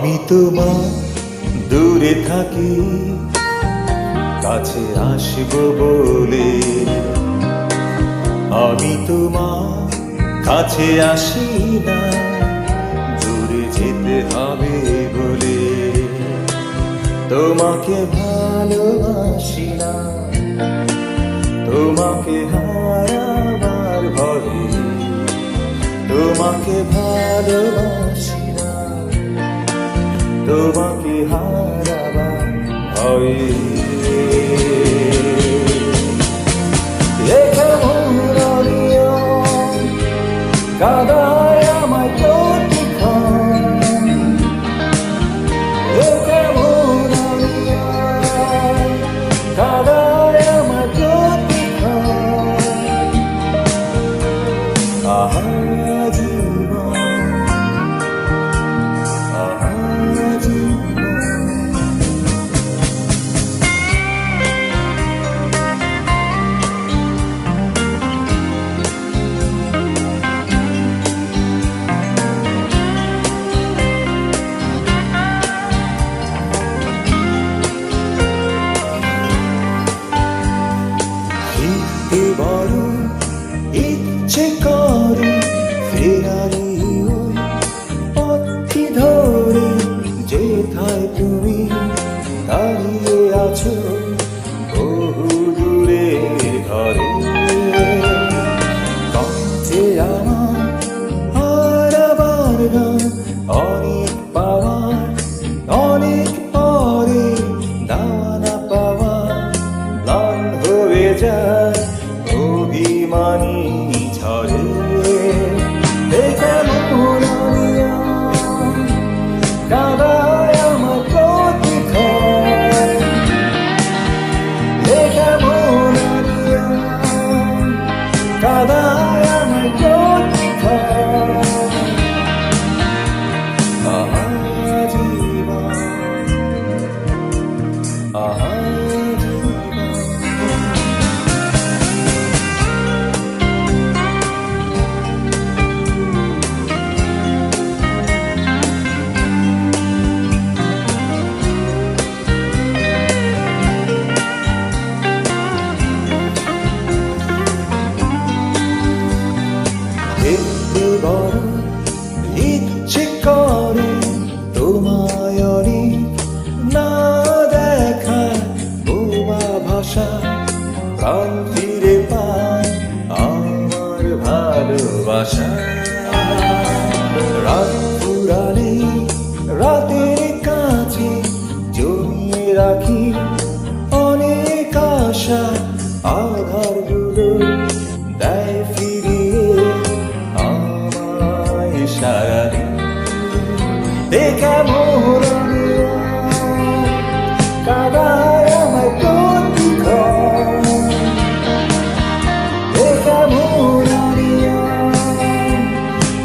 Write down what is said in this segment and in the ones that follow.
আমি তোমার দূরে থাকি, কাছে আসবো বলে। আমি তোমার কাছে আসি না, দূরে যেতে হবে বলে। তোমাকে ভালোবাসি না, তোমাকে হারাবার ভয়ে। তোমাকে ভালোবাসি না, তোমাকে হারাবার ভয়ে। কাদায় আমায় প্রতিক্ষণ, কাদায় আমায় প্রতিক্ষণ। আহা জীবন, আহা জীবন। বড় ইচ্ছে করে ফেরারি ওই পথটি ধরে, যেথায় তুমি দাঁড়িয়ে আছো বহু দূরে ঘরে। কণ্ঠে আমার হারাবার গান, অনেক পাওয়ার অনেক পরে, দেওয়া না পাওয়া ম্লান হয়ে যায় অভিমানী ঝরে। কাদায় আমার প্রতিক্ষণ, কাদায় আমার প্রতিক্ষণ। আহা জীবন, আহা বড় ইচ্ছে করে তোমায় না দেখা, বোবা ভাষা প্রাণ ফিরে পায় আমার ভালোবাসা। রাত ফুরালে রাতের কাছে জমিয়ে রাখি অনেক আশা, আধারগুলো দেয় ফিরিয়ে সারাদিন। কাদায় আমায় প্রতিক্ষণ,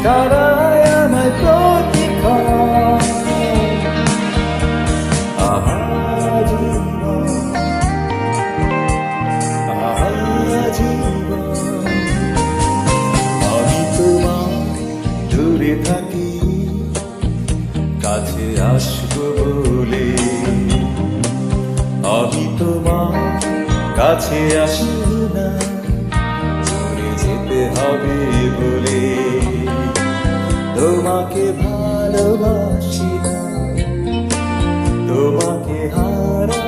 কাদায় আমায় প্রতিক্ষণ। আহা জীবন, আহা জীবন। আমি তোমার দূরে থাকি, কাছে আসবো বলে। আমি তোমার কাছে আসি না, দূরে যেতে হবে বলে। তোমাকে ভালোবাসি না, তোমাকে হারা